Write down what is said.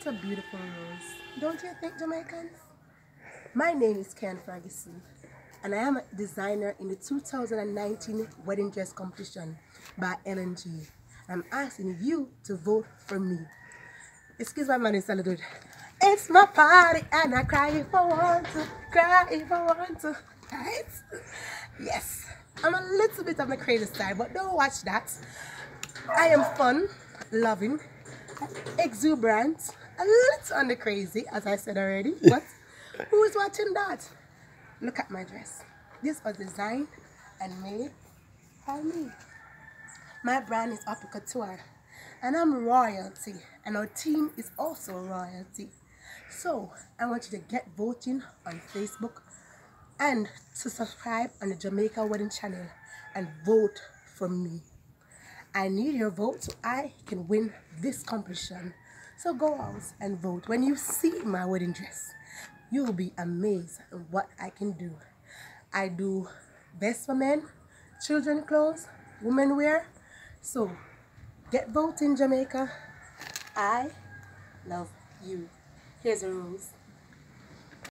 What a beautiful rose. Don't you think, Jamaicans? My name is Ken Ferguson, and I am a designer in the 2019 wedding dress competition by LNG. I'm asking you to vote for me. Excuse my man, it's a little. It's my party, and I cry if I want to, cry if I want to. Right? Yes. I'm a little bit on the crazy side, but don't watch that. I am fun, loving, exuberant, a little on the crazy, as I said already, but who is watching that? Look at my dress. This was designed and made by me. My brand is Upper Couture, and I'm royalty, and our team is also royalty. So I want you to get voting on Facebook and to subscribe on the Jamaica Wedding channel and vote for me. I need your vote so I can win this competition. So go out and vote. When you see my wedding dress, you will be amazed at what I can do. I do best for men, children clothes, women wear. So get voting, Jamaica. I love you. Here's a rose.